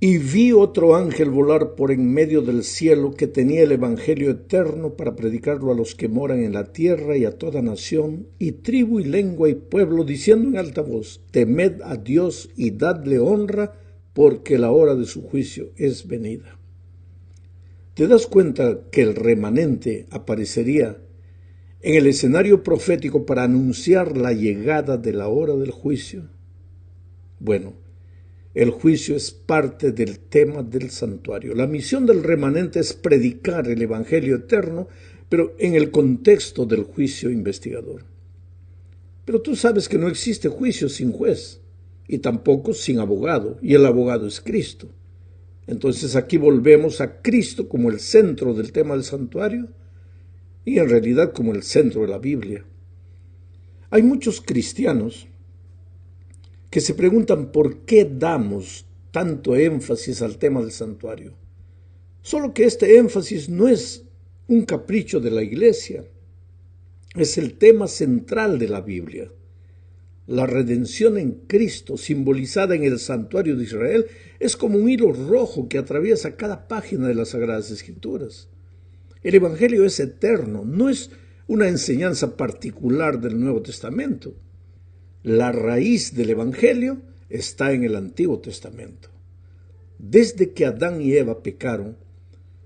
Y vi otro ángel volar por en medio del cielo, que tenía el evangelio eterno para predicarlo a los que moran en la tierra y a toda nación, y tribu y lengua y pueblo, diciendo en alta voz: temed a Dios y dadle honra, porque la hora de su juicio es venida. ¿Te das cuenta que el remanente aparecería en el escenario profético para anunciar la llegada de la hora del juicio? Bueno, el juicio es parte del tema del santuario. La misión del remanente es predicar el evangelio eterno, pero en el contexto del juicio investigador. Pero tú sabes que no existe juicio sin juez, y tampoco sin abogado, y el abogado es Cristo. Entonces aquí volvemos a Cristo como el centro del tema del santuario, y en realidad como el centro de la Biblia. Hay muchos cristianos que se preguntan por qué damos tanto énfasis al tema del santuario. Solo que este énfasis no es un capricho de la Iglesia, es el tema central de la Biblia. La redención en Cristo, simbolizada en el santuario de Israel, es como un hilo rojo que atraviesa cada página de las Sagradas Escrituras. El Evangelio es eterno, no es una enseñanza particular del Nuevo Testamento. La raíz del Evangelio está en el Antiguo Testamento. Desde que Adán y Eva pecaron,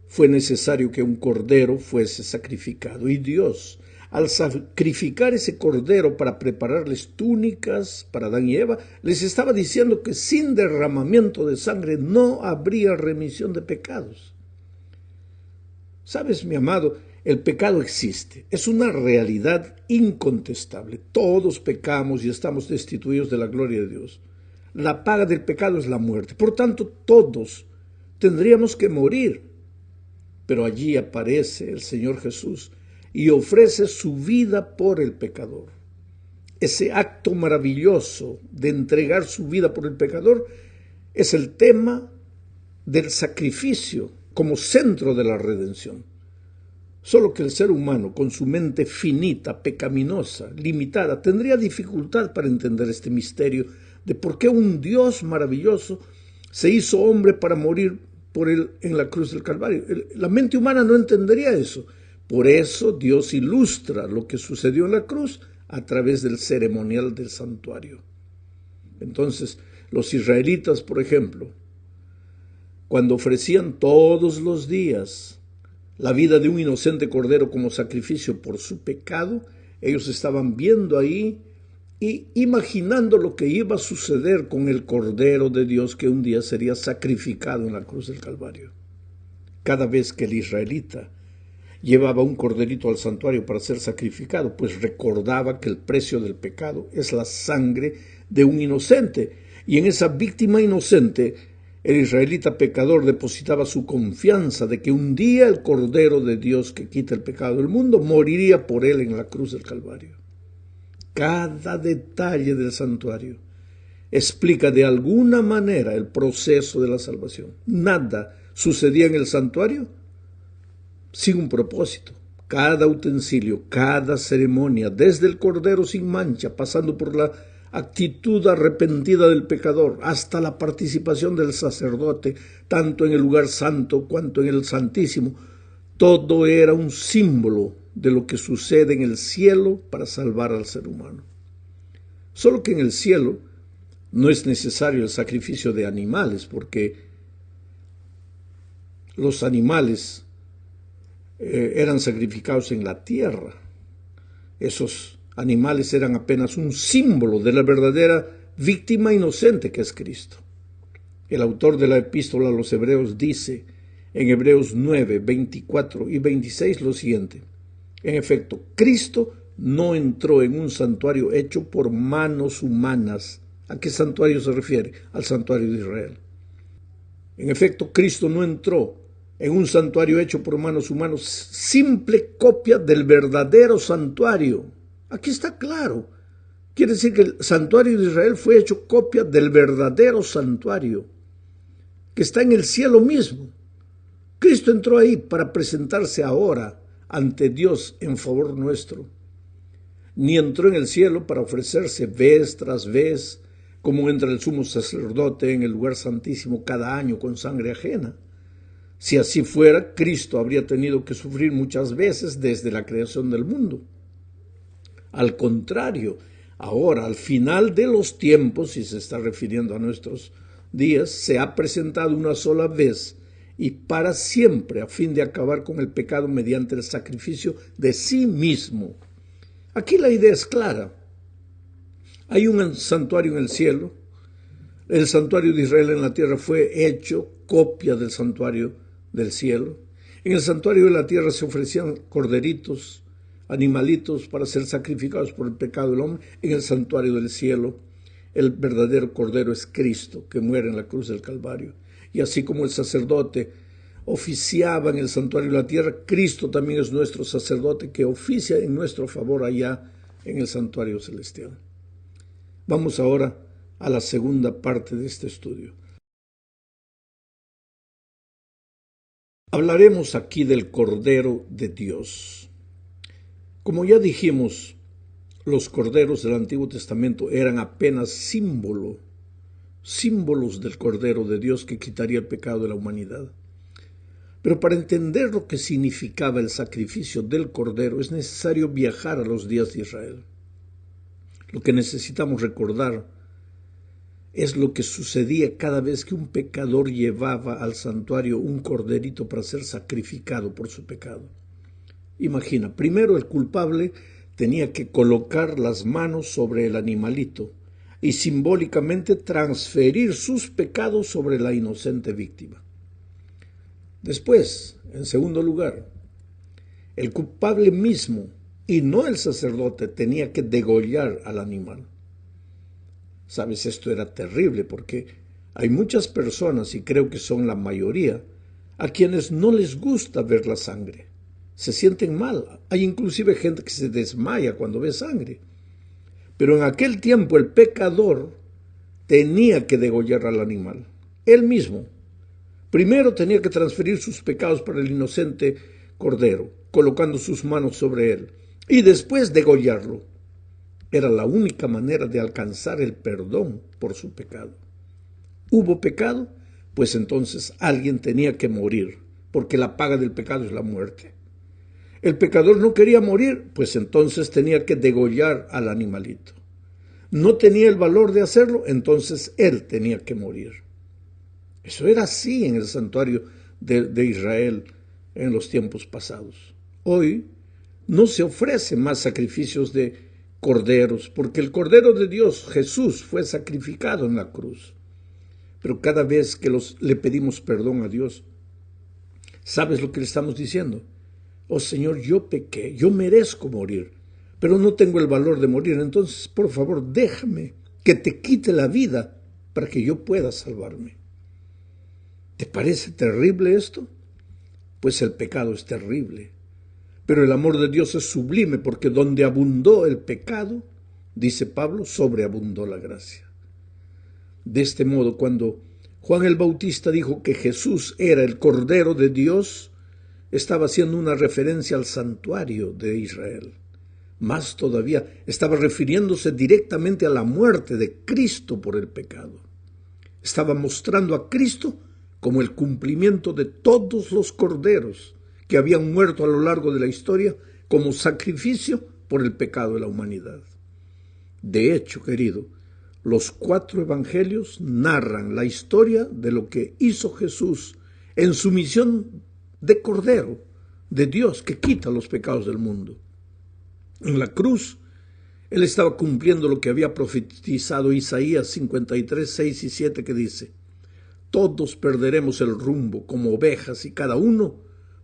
fue necesario que un cordero fuese sacrificado. Y Dios, al sacrificar ese cordero para prepararles túnicas para Adán y Eva, les estaba diciendo que sin derramamiento de sangre no habría remisión de pecados. ¿Sabes, mi amado? El pecado existe, es una realidad incontestable. Todos pecamos y estamos destituidos de la gloria de Dios. La paga del pecado es la muerte. Por tanto, todos tendríamos que morir. Pero allí aparece el Señor Jesús y ofrece su vida por el pecador. Ese acto maravilloso de entregar su vida por el pecador es el tema del sacrificio como centro de la redención. Solo que el ser humano, con su mente finita, pecaminosa, limitada, tendría dificultad para entender este misterio de por qué un Dios maravilloso se hizo hombre para morir por él en la cruz del Calvario. La mente humana no entendería eso. Por eso Dios ilustra lo que sucedió en la cruz a través del ceremonial del santuario. Entonces, los israelitas, por ejemplo, cuando ofrecían todos los días la vida de un inocente cordero como sacrificio por su pecado, ellos estaban viendo ahí y imaginando lo que iba a suceder con el Cordero de Dios que un día sería sacrificado en la cruz del Calvario. Cada vez que el israelita llevaba un corderito al santuario para ser sacrificado, pues recordaba que el precio del pecado es la sangre de un inocente, y en esa víctima inocente el israelita pecador depositaba su confianza de que un día el Cordero de Dios que quita el pecado del mundo moriría por él en la cruz del Calvario. Cada detalle del santuario explica de alguna manera el proceso de la salvación. Nada sucedía en el santuario sin un propósito. Cada utensilio, cada ceremonia, desde el cordero sin mancha, pasando por la actitud arrepentida del pecador, hasta la participación del sacerdote, tanto en el lugar santo cuanto en el santísimo, todo era un símbolo de lo que sucede en el cielo para salvar al ser humano. Solo que en el cielo no es necesario el sacrificio de animales, porque los animales eran sacrificados en la tierra. Esos animales eran apenas un símbolo de la verdadera víctima inocente que es Cristo. El autor de la epístola a los Hebreos dice en Hebreos 9, 24 y 26 lo siguiente: en efecto, Cristo no entró en un santuario hecho por manos humanas. ¿A qué santuario se refiere? Al santuario de Israel. En efecto, Cristo no entró en un santuario hecho por manos humanas, simple copia del verdadero santuario. Aquí está claro. Quiere decir que el santuario de Israel fue hecho copia del verdadero santuario, que está en el cielo mismo. Cristo entró ahí para presentarse ahora ante Dios en favor nuestro. Ni entró en el cielo para ofrecerse vez tras vez cómo entra el sumo sacerdote en el lugar santísimo cada año con sangre ajena. Si así fuera, Cristo habría tenido que sufrir muchas veces desde la creación del mundo. Al contrario, ahora, al final de los tiempos, y se está refiriendo a nuestros días, se ha presentado una sola vez y para siempre a fin de acabar con el pecado mediante el sacrificio de sí mismo. Aquí la idea es clara. Hay un santuario en el cielo. El santuario de Israel en la tierra fue hecho copia del santuario del cielo. En el santuario de la tierra se ofrecían corderitos, animalitos para ser sacrificados por el pecado del hombre. En el santuario del cielo, el verdadero cordero es Cristo, que muere en la cruz del Calvario. Y así como el sacerdote oficiaba en el santuario de la tierra, Cristo también es nuestro sacerdote que oficia en nuestro favor allá en el santuario celestial. Vamos ahora a la segunda parte de este estudio. Hablaremos aquí del Cordero de Dios. Como ya dijimos, los corderos del Antiguo Testamento eran apenas símbolos del Cordero de Dios que quitaría el pecado de la humanidad. Pero para entender lo que significaba el sacrificio del Cordero es necesario viajar a los días de Israel. Lo que necesitamos recordar es lo que sucedía cada vez que un pecador llevaba al santuario un corderito para ser sacrificado por su pecado. Imagina, primero el culpable tenía que colocar las manos sobre el animalito y simbólicamente transferir sus pecados sobre la inocente víctima. Después, en segundo lugar, el culpable mismo y no el sacerdote tenía que degollar al animal. Sabes, esto era terrible porque hay muchas personas, y creo que son la mayoría, a quienes no les gusta ver la sangre. Se sienten mal. Hay inclusive gente que se desmaya cuando ve sangre. Pero en aquel tiempo el pecador tenía que degollar al animal. Él mismo. Primero tenía que transferir sus pecados para el inocente cordero, colocando sus manos sobre él, y después degollarlo. Era la única manera de alcanzar el perdón por su pecado. ¿Hubo pecado? Pues entonces alguien tenía que morir, porque la paga del pecado es la muerte. El pecador no quería morir, pues entonces tenía que degollar al animalito. No tenía el valor de hacerlo, entonces él tenía que morir. Eso era así en el santuario de Israel en los tiempos pasados. Hoy no se ofrecen más sacrificios de corderos, porque el Cordero de Dios, Jesús, fue sacrificado en la cruz. Pero cada vez que le pedimos perdón a Dios, ¿sabes lo que le estamos diciendo? Oh Señor, yo pequé, yo merezco morir, pero no tengo el valor de morir, entonces por favor déjame que te quite la vida para que yo pueda salvarme. ¿Te parece terrible esto? Pues el pecado es terrible. Pero el amor de Dios es sublime porque donde abundó el pecado, dice Pablo, sobreabundó la gracia. De este modo, cuando Juan el Bautista dijo que Jesús era el Cordero de Dios, estaba haciendo una referencia al santuario de Israel. Más todavía, estaba refiriéndose directamente a la muerte de Cristo por el pecado. Estaba mostrando a Cristo como el cumplimiento de todos los corderos que habían muerto a lo largo de la historia como sacrificio por el pecado de la humanidad. De hecho, querido, los 4 evangelios narran la historia de lo que hizo Jesús en su misión de Cordero de Dios que quita los pecados del mundo. En la cruz, él estaba cumpliendo lo que había profetizado Isaías 53, 6 y 7, que dice: todos perderemos el rumbo como ovejas y cada uno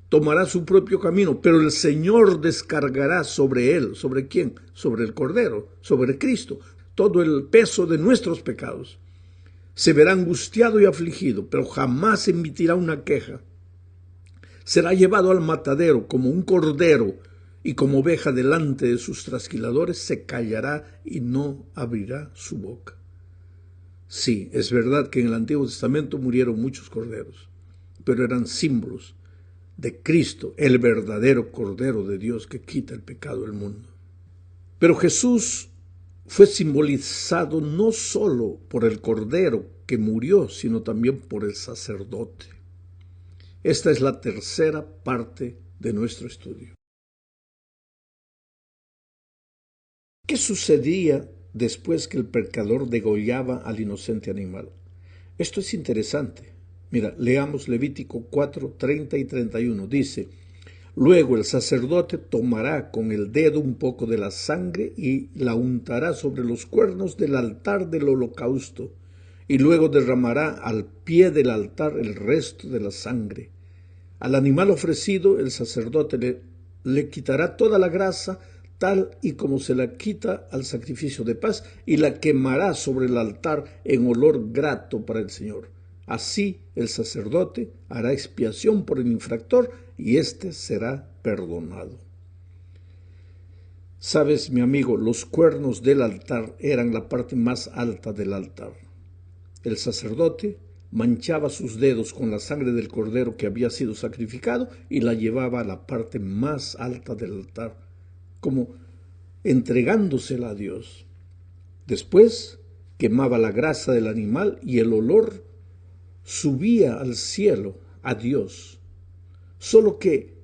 tomará su propio camino, pero el Señor descargará sobre él. ¿Sobre quién? Sobre el Cordero, sobre Cristo, todo el peso de nuestros pecados. Se verá angustiado y afligido, pero jamás emitirá una queja. Será llevado al matadero como un cordero y como oveja delante de sus trasquiladores se callará y no abrirá su boca. Sí, es verdad que en el Antiguo Testamento murieron muchos corderos, pero eran símbolos de Cristo, el verdadero Cordero de Dios que quita el pecado del mundo. Pero Jesús fue simbolizado no solo por el cordero que murió, sino también por el sacerdote. Esta es la tercera parte de nuestro estudio. ¿Qué sucedía después que el pecador degollaba al inocente animal? Esto es interesante. Mira, leamos Levítico 4, 30 y 31. Dice: luego el sacerdote tomará con el dedo un poco de la sangre y la untará sobre los cuernos del altar del holocausto, y luego derramará al pie del altar el resto de la sangre. Al animal ofrecido el sacerdote le quitará toda la grasa, tal y como se la quita al sacrificio de paz, y la quemará sobre el altar en olor grato para el Señor. Así el sacerdote hará expiación por el infractor y éste será perdonado. Sabes, mi amigo, los cuernos del altar eran la parte más alta del altar. El sacerdote manchaba sus dedos con la sangre del cordero que había sido sacrificado y la llevaba a la parte más alta del altar, como entregándosela a Dios. Después quemaba la grasa del animal y el olor subía al cielo, a Dios. Solo que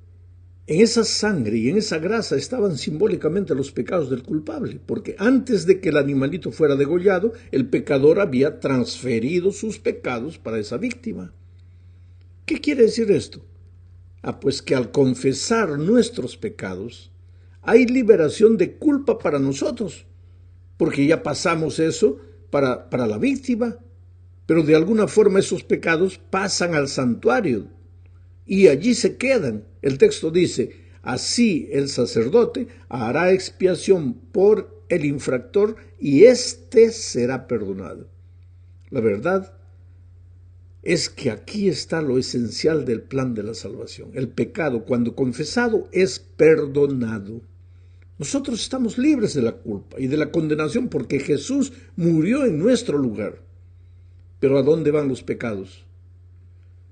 en esa sangre y en esa grasa estaban simbólicamente los pecados del culpable, porque antes de que el animalito fuera degollado, el pecador había transferido sus pecados para esa víctima. ¿Qué quiere decir esto? Pues que al confesar nuestros pecados, hay liberación de culpa para nosotros, porque ya pasamos eso para la víctima, pero de alguna forma esos pecados pasan al santuario y allí se quedan. El texto dice: así el sacerdote hará expiación por el infractor y éste será perdonado. La verdad es que aquí está lo esencial del plan de la salvación. El pecado, cuando confesado, es perdonado. Nosotros estamos libres de la culpa y de la condenación porque Jesús murió en nuestro lugar. Pero ¿a dónde van los pecados?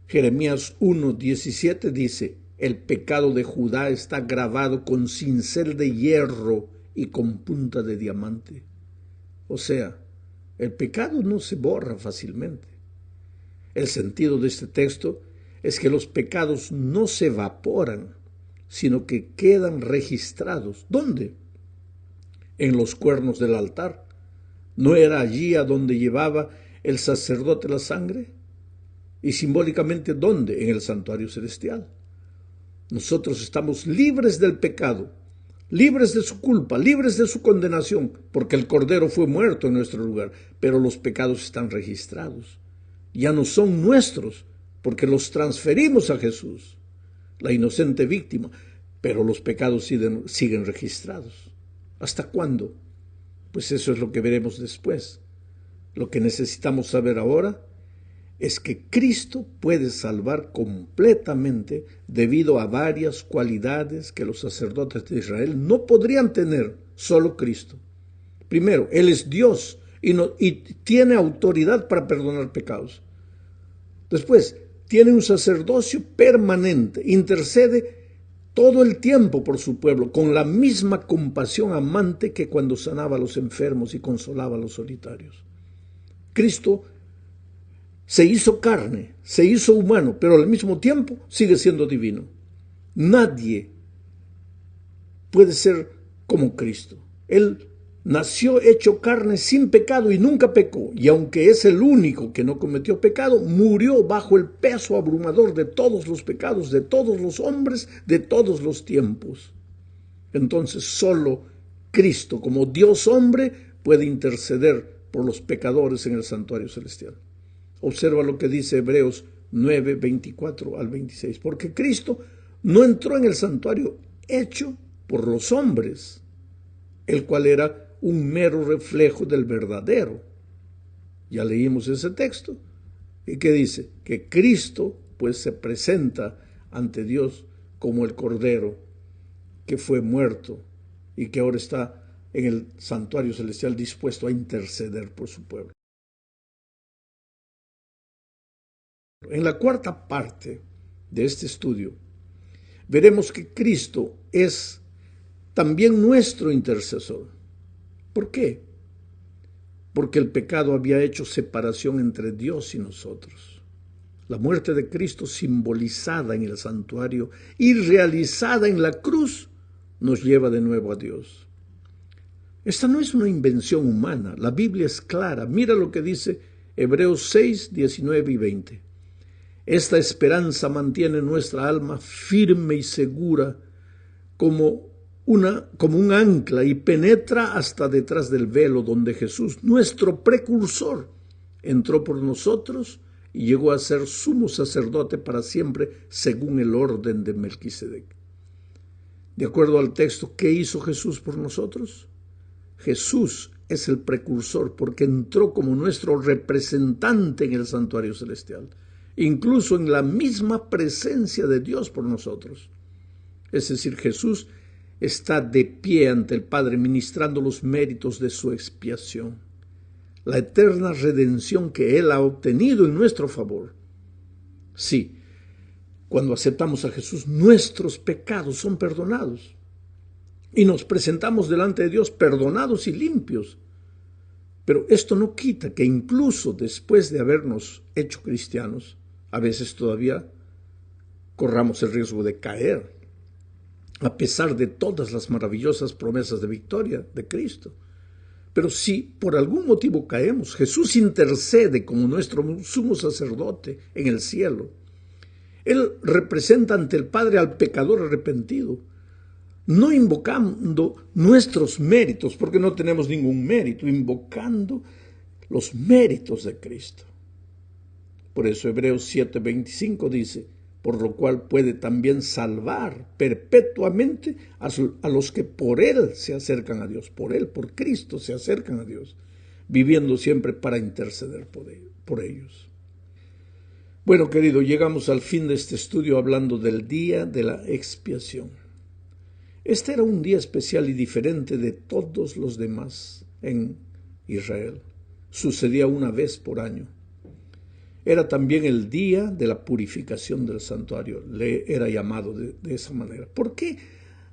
Jeremías 1:17 dice: el pecado de Judá está grabado con cincel de hierro y con punta de diamante. O sea, el pecado no se borra fácilmente. El sentido de este texto es que los pecados no se evaporan, sino que quedan registrados. ¿Dónde? En los cuernos del altar. ¿No era allí a donde llevaba el sacerdote la sangre? Y simbólicamente, ¿dónde? En el santuario celestial. Nosotros estamos libres del pecado, libres de su culpa, libres de su condenación, porque el Cordero fue muerto en nuestro lugar, pero los pecados están registrados. Ya no son nuestros, porque los transferimos a Jesús, la inocente víctima, pero los pecados siguen registrados. ¿Hasta cuándo? Pues eso es lo que veremos después. Lo que necesitamos saber ahora es que Cristo puede salvar completamente debido a varias cualidades que los sacerdotes de Israel no podrían tener, solo Cristo. Primero, Él es Dios y tiene autoridad para perdonar pecados. Después, tiene un sacerdocio permanente, intercede todo el tiempo por su pueblo, con la misma compasión amante que cuando sanaba a los enfermos y consolaba a los solitarios. Cristo se hizo carne, se hizo humano, pero al mismo tiempo sigue siendo divino. Nadie puede ser como Cristo. Él nació hecho carne sin pecado y nunca pecó. Y aunque es el único que no cometió pecado, murió bajo el peso abrumador de todos los pecados, de todos los hombres, de todos los tiempos. Entonces solo Cristo, como Dios hombre, puede interceder por los pecadores en el santuario celestial. Observa lo que dice Hebreos 9, 24 al 26. Porque Cristo no entró en el santuario hecho por los hombres, el cual era un mero reflejo del verdadero. Ya leímos ese texto. ¿Y qué dice? Que Cristo pues se presenta ante Dios como el Cordero que fue muerto y que ahora está en el santuario celestial dispuesto a interceder por su pueblo. En la cuarta parte de este estudio veremos que Cristo es también nuestro intercesor. ¿Por qué? porque el pecado había hecho separación entre Dios y nosotros. La muerte de Cristo, simbolizada en el santuario y realizada en la cruz, nos lleva de nuevo a Dios. Esta no es una invención humana, la Biblia es clara. Mira lo que dice Hebreos 6, 19 y 20. Esta esperanza mantiene nuestra alma firme y segura como un ancla y penetra hasta detrás del velo donde Jesús, nuestro precursor, entró por nosotros y llegó a ser sumo sacerdote para siempre según el orden de Melquisedec. De acuerdo al texto, ¿qué hizo Jesús por nosotros? Jesús es el precursor porque entró como nuestro representante en el santuario celestial, incluso en la misma presencia de Dios por nosotros. Es decir, Jesús está de pie ante el Padre ministrando los méritos de su expiación, la eterna redención que Él ha obtenido en nuestro favor. Sí, cuando aceptamos a Jesús, nuestros pecados son perdonados y nos presentamos delante de Dios perdonados y limpios. Pero esto no quita que incluso después de habernos hecho cristianos, a veces todavía corramos el riesgo de caer, a pesar de todas las maravillosas promesas de victoria de Cristo. Pero si por algún motivo caemos, Jesús intercede como nuestro sumo sacerdote en el cielo. Él representa ante el Padre al pecador arrepentido, no invocando nuestros méritos, porque no tenemos ningún mérito, invocando los méritos de Cristo. Por eso Hebreos 7:25 dice, por lo cual puede también salvar perpetuamente a los que por Él se acercan a Dios, por Él, por Cristo se acercan a Dios, viviendo siempre para interceder por ellos. Bueno, querido, llegamos al fin de este estudio hablando del día de la expiación. Este era un día especial y diferente de todos los demás en Israel. Sucedía una vez por año. Era también el día de la purificación del santuario, le era llamado de esa manera. ¿Por qué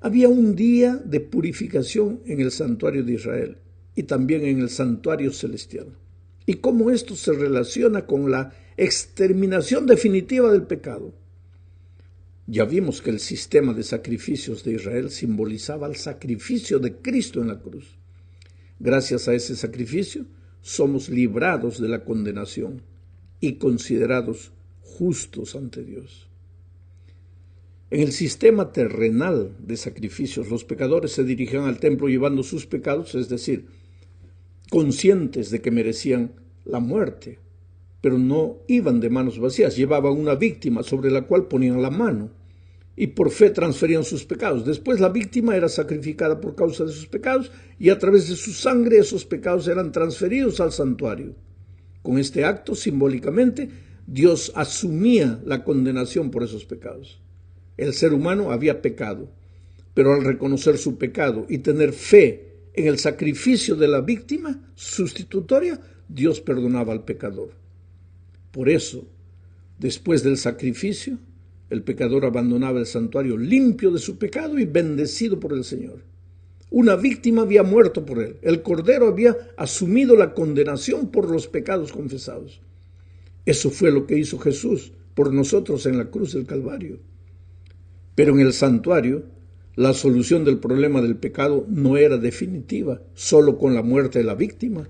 había un día de purificación en el santuario de Israel y también en el santuario celestial? ¿Y cómo esto se relaciona con la exterminación definitiva del pecado? Ya vimos que el sistema de sacrificios de Israel simbolizaba el sacrificio de Cristo en la cruz. Gracias a ese sacrificio somos librados de la condenación y considerados justos ante Dios. En el sistema terrenal de sacrificios, los pecadores se dirigían al templo llevando sus pecados, es decir, conscientes de que merecían la muerte, pero no iban de manos vacías, llevaban una víctima sobre la cual ponían la mano y por fe transferían sus pecados. Después la víctima era sacrificada por causa de sus pecados y a través de su sangre esos pecados eran transferidos al santuario. Con este acto, simbólicamente, Dios asumía la condenación por esos pecados. El ser humano había pecado, pero al reconocer su pecado y tener fe en el sacrificio de la víctima sustitutoria, Dios perdonaba al pecador. Por eso, después del sacrificio, el pecador abandonaba el santuario limpio de su pecado y bendecido por el Señor. Una víctima había muerto por él. El Cordero había asumido la condenación por los pecados confesados. Eso fue lo que hizo Jesús por nosotros en la cruz del Calvario. Pero en el santuario, la solución del problema del pecado no era definitiva, solo con la muerte de la víctima,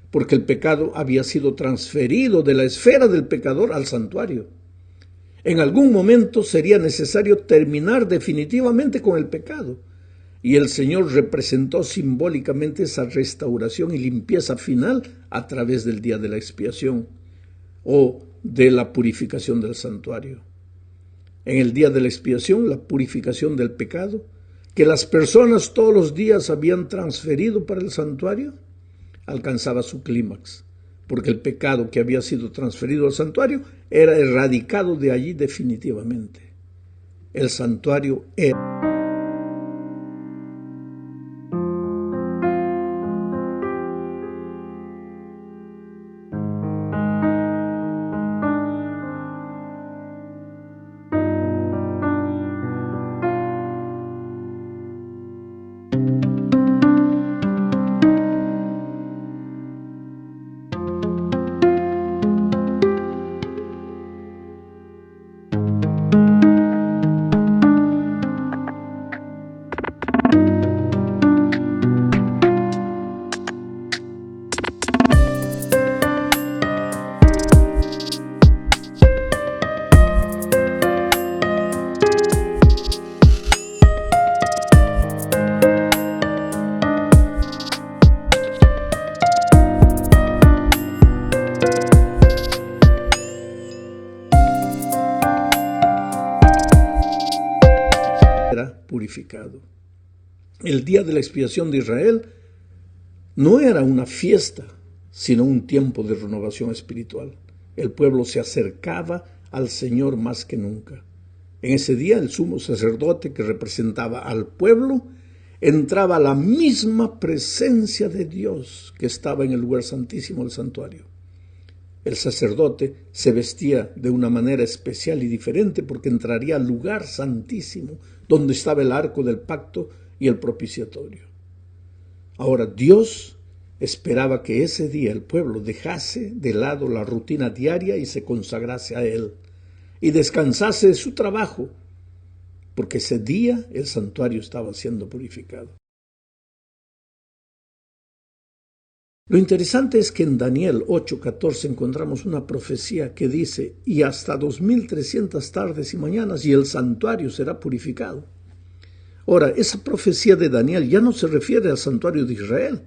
porque el pecado había sido transferido de la esfera del pecador al santuario. En algún momento sería necesario terminar definitivamente con el pecado, y el Señor representó simbólicamente esa restauración y limpieza final a través del día de la expiación o de la purificación del santuario. En el día de la expiación, la purificación del pecado, que las personas todos los días habían transferido para el santuario, alcanzaba su clímax, porque el pecado que había sido transferido al santuario era erradicado de allí definitivamente. El santuario era era purificado. El día de la expiación de Israel no era una fiesta, sino un tiempo de renovación espiritual. El pueblo se acercaba al Señor más que nunca. En ese día el sumo sacerdote, que representaba al pueblo, entraba a la misma presencia de Dios que estaba en el lugar santísimo del santuario. El sacerdote se vestía de una manera especial y diferente porque entraría al lugar santísimo donde estaba el arco del pacto y el propiciatorio. Ahora Dios esperaba que ese día el pueblo dejase de lado la rutina diaria y se consagrase a Él y descansase de su trabajo, porque ese día el santuario estaba siendo purificado. Lo interesante es que en Daniel 8:14 encontramos una profecía que dice: y hasta 2300 tardes y mañanas y el santuario será purificado. Ahora, esa profecía de Daniel ya no se refiere al santuario de Israel.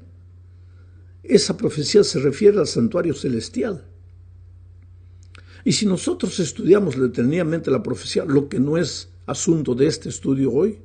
Esa profecía se refiere al santuario celestial. Y si nosotros estudiamos detenidamente la profecía, lo que no es asunto de este estudio hoy,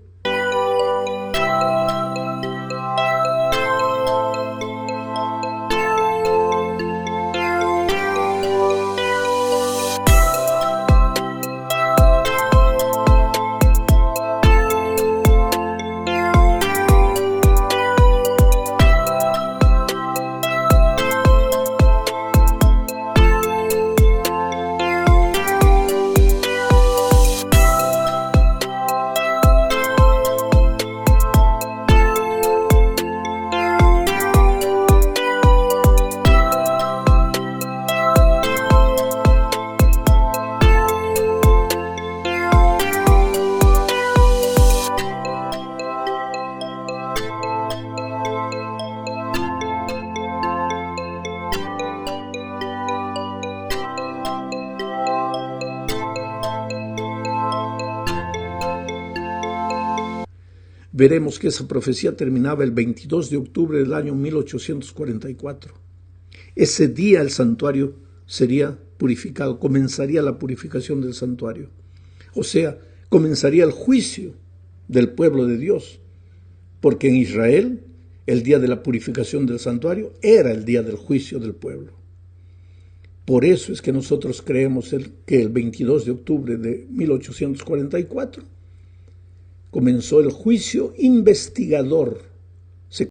veremos que esa profecía terminaba el 22 de octubre del año 1844. Ese día el santuario sería purificado, comenzaría la purificación del santuario. O sea, comenzaría el juicio del pueblo de Dios, porque en Israel el día de la purificación del santuario era el día del juicio del pueblo. Por eso es que nosotros creemos que el 22 de octubre de 1844 comenzó el juicio investigador